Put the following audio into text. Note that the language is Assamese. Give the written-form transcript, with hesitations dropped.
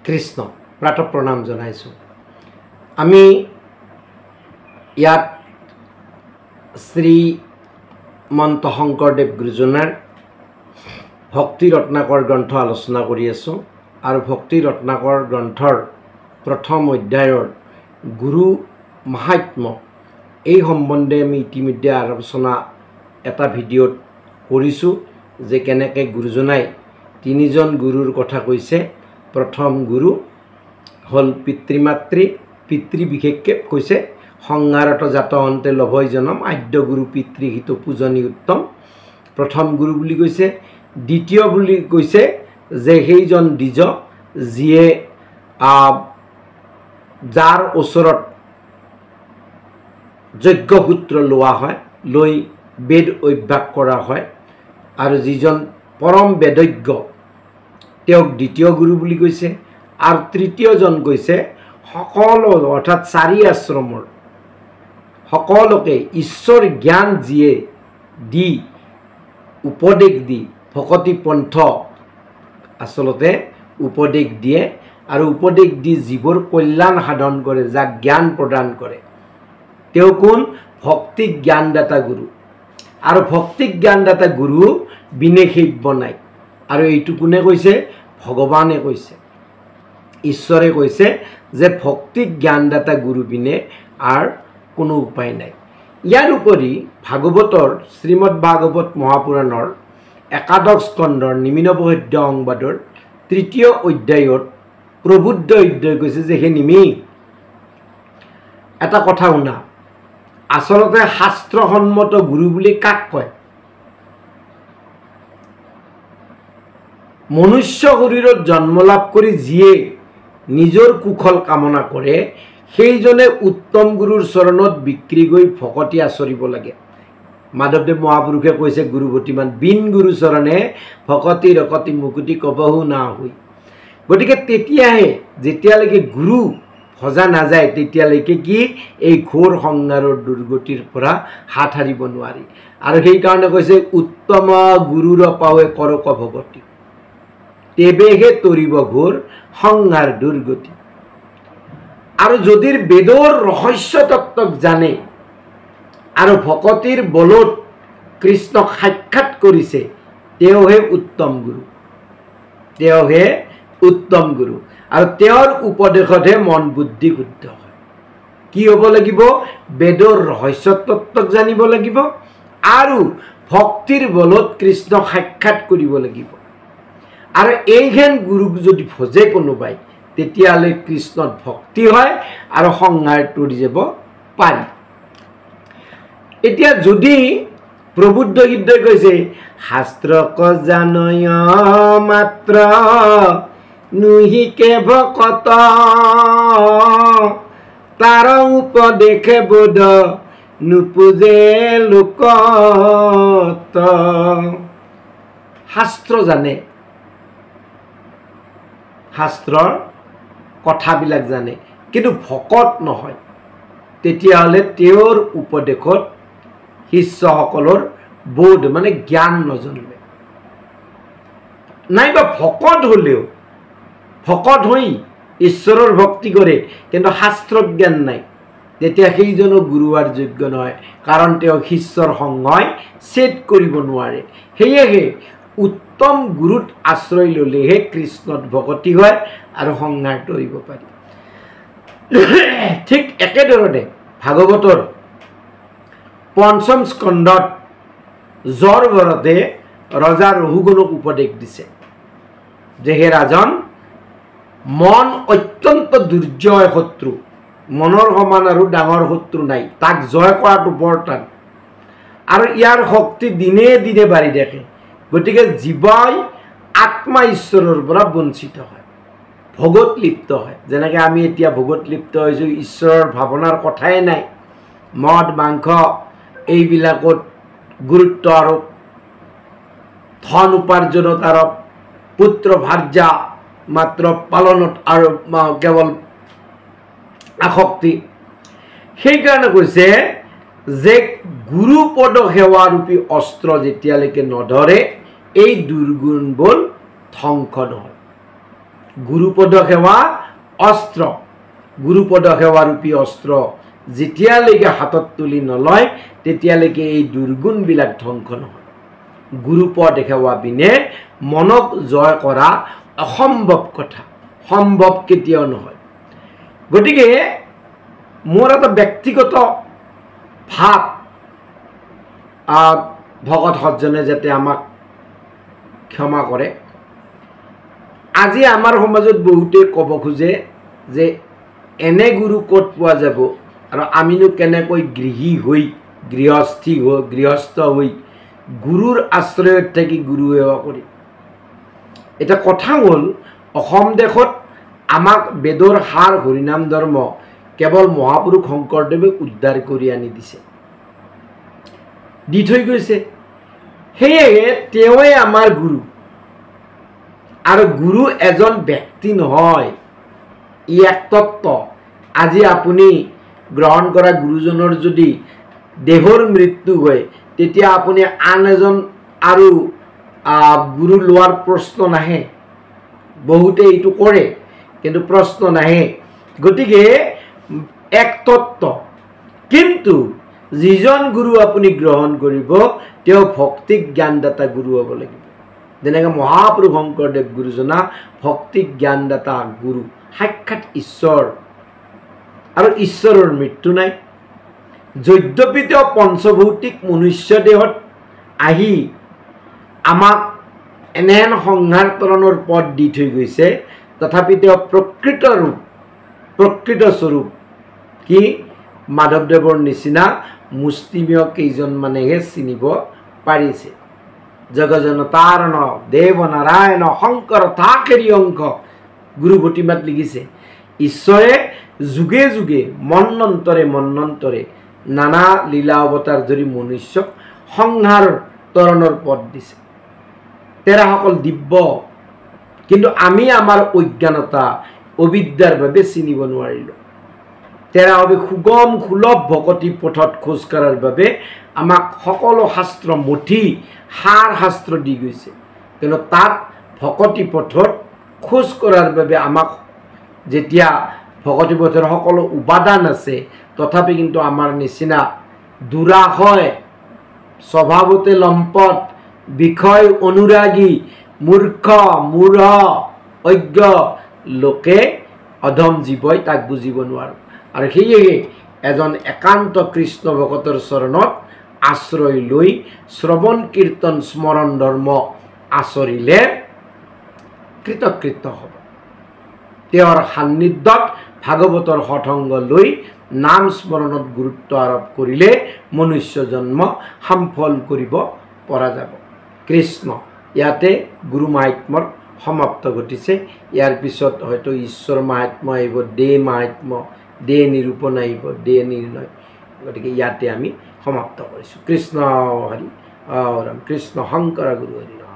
কৃষ্ণ প্ৰাতঃ প্ৰণাম জনাইছোঁ। আমি ইয়াত শ্ৰীমন্ত শংকৰদেৱ গুৰুজনাৰ ভক্তি ৰত্নাকৰ গ্ৰন্থ আলোচনা কৰি আছোঁ আৰু ভক্তি ৰত্নাকৰ গ্ৰন্থৰ প্ৰথম অধ্যায়ৰ গুৰু মাহাত্ম্য এই সম্বন্ধে আমি ইতিমধ্যে আলোচনা এটা ভিডিঅ'ত কৰিছোঁ যে কেনেকৈ গুৰুজনাই তিনিজন গুৰুৰ কথা কৈছে। প্ৰথম গুৰু হ'ল পিতৃমাতৃ, পিতৃ বিশেষকৈ কৈছে সংহাৰত জাত অন্তে লভয় জনম আদ্য গুৰু পিতৃহিত পূজনী উত্তম। প্ৰথম গুৰু বুলি কৈছে। দ্বিতীয় বুলি কৈছে যে সেইজন দ্বিজ যিয়ে যাৰ ওচৰত যজ্ঞসূত্ৰ লোৱা হয়, লৈ বেদ অভ্যাস কৰা হয় আৰু যিজন পৰম বেদজ্ঞ তেওঁক দ্বিতীয় গুৰু বুলি কৈছে। আৰু তৃতীয়জন কৈছে সকলো অৰ্থাৎ চাৰি আশ্ৰমৰ সকলোকে ঈশ্বৰ জ্ঞান যিয়ে দি উপদেশ দি ভকতি পন্থ আচলতে উপদেশ দিয়ে আৰু উপদেশ দি জীৱৰ কল্যাণ সাধন কৰে, যাক জ্ঞান প্ৰদান কৰে, তেওঁ কোন? ভক্তিক জ্ঞানদাতা গুৰু। আৰু ভক্তিক জ্ঞানদাতা গুৰু বিনে সেব্য নাই। আৰু এইটো কোনে কৈছে? ভগৱানে কৈছে, ঈশ্বৰে কৈছে যে ভক্তিক জ্ঞানদাতা গুৰু বিনে আৰু কোনো উপায় নাই। ইয়াৰ উপৰি ভাগৱতৰ শ্ৰীমদ ভাগৱত মহাপুৰাণৰ একাদশ স্কন্ধৰ নিমিনবহদ্য সংবাদৰ তৃতীয় অধ্যায়ত প্ৰবুদ্ধ অধ্যায় কৈছে যে হে নিমি এটা কথা শুনা, আচলতে শাস্ত্ৰসন্মত গুৰু বুলি কাক কয়? মনুষ্য শৰীৰত জন্ম লাভ কৰি যিয়ে নিজৰ কুশল কামনা কৰে সেইজনে উত্তম গুৰুৰ চৰণত বিক্ৰী গৈ ভকতি আচৰিব লাগে। মাধৱদেৱ মহাপুৰুষে কৈছে গুৰুৱতীমান বিন গুৰু চৰণে ভকতি ৰকতি মুকুতি কবহু না হৈ। গতিকে তেতিয়াহে যেতিয়ালৈকে গুৰু ভজা নাযায় তেতিয়ালৈকে কি এই ঘোৰ সংসাৰৰ দুৰ্গতিৰ পৰা হাত সাৰিব নোৱাৰি। আৰু সেইকাৰণে কৈছে উত্তম গুৰুৰ পাৱে কৰক ভগতি তেৱেহে তৰিব ঘোৰ সংসাৰ দুৰ্গতি। আৰু যদিৰ বেদৰ ৰহস্য তত্ত্বক জানে আৰু ভকতিৰ বলত কৃষ্ণক সাক্ষাৎ কৰিছে তেওঁহে উত্তম গুৰু, তেওঁহে উত্তম গুৰু। আৰু তেওঁৰ উপদেশতহে মন বুদ্ধি শুদ্ধ হয়। কি হ'ব লাগিব? বেদৰ ৰহস্য তত্ত্বক জানিব লাগিব আৰু ভক্তিৰ বলত কৃষ্ণক সাক্ষাৎ কৰিব লাগিব। আৰু এইখন গুৰুক যদি ভজে কোনোবাই তেতিয়াহ'লে কৃষ্ণত ভক্তি হয় আৰু সংসাৰ তৰি যাব পাৰি। এতিয়া যদি প্ৰবুদ্ধ হৃদয় কৈছে শাস্ত্ৰক জানয় মাত্ৰ নুহিকে ভকত তাৰ উপদেশে বোধ নুপুজে লোকত। শাস্ত্ৰ জানে, শাস্ত্ৰৰ কথাবিলাক জানে, কিন্তু ভকত নহয়, তেতিয়াহ'লে তেওঁৰ উপদেশত শিষ্যসকলৰ বোধ মানে জ্ঞান নজন্মে। নাইবা ভকত হ'লেও ভকত হৈ ঈশ্বৰৰ ভক্তি কৰে কিন্তু শাস্ত্ৰ জ্ঞান নাই, তেতিয়া সেইজনো গুৰু হোৱাৰ যোগ্য নহয়, কাৰণ তেওঁ শিষ্যৰ সংগই ছেদ কৰিব নোৱাৰে। সেয়েহে উত্তম গুৰুত আশ্ৰয় ল'লেহে কৃষ্ণত ভকতি হয় আৰু সংসাৰ তৰিব পাৰি। ঠিক একেধৰণে ভাগৱতৰ পঞ্চম স্কন্ধত জ্বৰ ভৰতে ৰজা ৰহুগণক উপদেশ দিছে যে হে ৰাজন, মন অত্যন্ত দুৰ্জয় শত্ৰু, মনৰ সমান আৰু ডাঙৰ শত্ৰু নাই, তাক জয় কৰাটো বৰ টান আৰু ইয়াৰ শক্তি দিনে দিনে বাঢ়ি থাকে। গতিকে জীৱই আত্মা ঈশ্বৰৰ পৰা বঞ্চিত হয়, ভোগত লিপ্ত হয়। যেনেকৈ আমি এতিয়া ভোগত লিপ্ত হৈছোঁ, ঈশ্বৰৰ ভাৱনাৰ কথাই নাই, মদ মাংস এইবিলাকত গুৰুত্ব আৰোপ, ধন উপাৰ্জনত আৰোপ, পুত্ৰ ভাৰ্যা মাত্ৰ পালনত আৰু কেৱল আসক্তি। সেইকাৰণে কৈছে যে গুৰুপদ সেৱাৰূপী অস্ত্ৰ যেতিয়ালৈকে নধৰে এই দুৰ্গুণবোৰ ধ্বংস নহয়। গুৰুপদ সেৱা অস্ত্ৰ, গুৰুপদ সেৱাৰূপী অস্ত্ৰ যেতিয়ালৈকে হাতত তুলি নলয় তেতিয়ালৈকে এই দুৰ্গুণবিলাক ধ্বংস নহয়। গুৰুপদ সেৱা বিনে মনক জয় কৰা অসম্ভৱ কথা, সম্ভৱ কেতিয়াও নহয়। গতিকে মোৰ এটা ব্যক্তিগত ভাৱ, ভকত সজ্জনে যাতে আমাক ক্ষমা কৰে। আজি আমাৰ সমাজত বহুতে ক'ব খোজে যে এনে গুৰু ক'ত পোৱা যাব আৰু আমিনো কেনেকৈ গৃহস্থ হৈ গুৰুৰ আশ্ৰয়ত থাকি গুৰু সেৱা কৰিম। এটা কথা হ'ল, অসম দেশত আমাক বেদৰ সাৰ হৰিনাম ধৰ্ম কেৱল মহাপুৰুষ শংকৰদেৱে উদ্ধাৰ কৰি আনি দিছে, দি থৈ গৈছে। সেয়েহে তেওঁৱে আমাৰ গুৰু। আৰু গুৰু এজন ব্যক্তি নহয়, ই এক তত্ত্ব। আজি আপুনি গ্ৰহণ কৰা গুৰুজনৰ যদি দেহৰ মৃত্যু হয় তেতিয়া আপুনি আন এজন আৰু গুৰু লোৱাৰ প্ৰশ্ন নাহে। বহুতে এইটো কৰে কিন্তু প্ৰশ্ন নাহে। গতিকে এক তত্ত্ব। কিন্তু যিজন গুৰু আপুনি গ্ৰহণ কৰিব তেওঁ ভক্তিক জ্ঞানদাতা গুৰু হ'ব লাগিব। যেনেকৈ মহাপুৰুষ শংকৰদেৱ গুৰুজনা ভক্তিক জ্ঞানদাতা গুৰু, সাক্ষাৎ ঈশ্বৰ। আৰু ঈশ্বৰৰ মৃত্যু নাই। যদ্যপি তেওঁ পঞ্চভৌতিক মনুষ্য দেহত আহি আমাক এনেহেন সংহাৰ তৰণৰ পথ দি থৈ গৈছে, তথাপি তেওঁ প্ৰকৃত স্বৰূপ কি মাধৱদেৱৰ নিচিনা মুষ্টিমেয় কেইজনমানেহে চিনিব পাৰিছে। জগজনতাৰণ দেৱ নাৰায়ণ শংকৰ তাকেৰি অংশ গুৰু ভটিমাত লিখিছে। ঈশ্বৰে যুগে যুগে মন্বন্তৰে নানা লীলা অৱতাৰ ধৰি মনুষ্যক সংহাৰ তৰণৰ পথ দিছে। তেৰাসকল দিব্য, কিন্তু আমি আমাৰ অজ্ঞানতা অবিদ্যাৰ বাবে চিনিব নোৱাৰিলোঁ। তেৰাভাৱে সুগম সুলভ ভকতি পথত খোজ কঢ়াৰ বাবে আমাক সকলো শাস্ত্ৰ মঠি সাৰ শাস্ত্ৰ দি গৈছে, কিন্তু তাত ভকতি পথত খোজ কঢ়াৰ বাবে আমাক যেতিয়া ভকতি পথৰ সকলো উপাদান আছে, তথাপি কিন্তু আমাৰ নিচিনা দুৰাশয়, স্বভাৱতে লম্পট, বিষয় অনুৰাগী, মূৰ্খ মূঢ় অজ্ঞ লোকে অধম জীৱই তাক বুজিব নোৱাৰোঁ। আৰু সেয়েহে এজন একান্ত কৃষ্ণ ভকতৰ চৰণত আশ্ৰয় লৈ শ্ৰৱণ কীৰ্তন স্মৰণ ধৰ্ম আচৰিলে কৃতকৃত্য হ'ব। তেওঁৰ সান্নিধ্যত ভাগৱতৰ সৎসংগ লৈ নাম স্মৰণত গুৰুত্ব আৰোপ কৰিলে মনুষ্য জন্ম সাফল কৰিব পৰা যাব। কৃষ্ণ। ইয়াতে গুৰু মাহাত্ম্যৰ সমাপ্ত ঘটিছে। ইয়াৰ পিছত হয়তো ঈশ্বৰ মাহাত্ম্য আহিব, দেহ মাহাত্ম্য, দেহ নিৰূপণ আহিব, দেহ নিৰ্ণয়। গতিকে ইয়াতে আমি সমাপ্ত কৰিছোঁ। কৃষ্ণ হৰি ৰাম। কৃষ্ণ শংকৰ গুৰু হৰি ৰাম।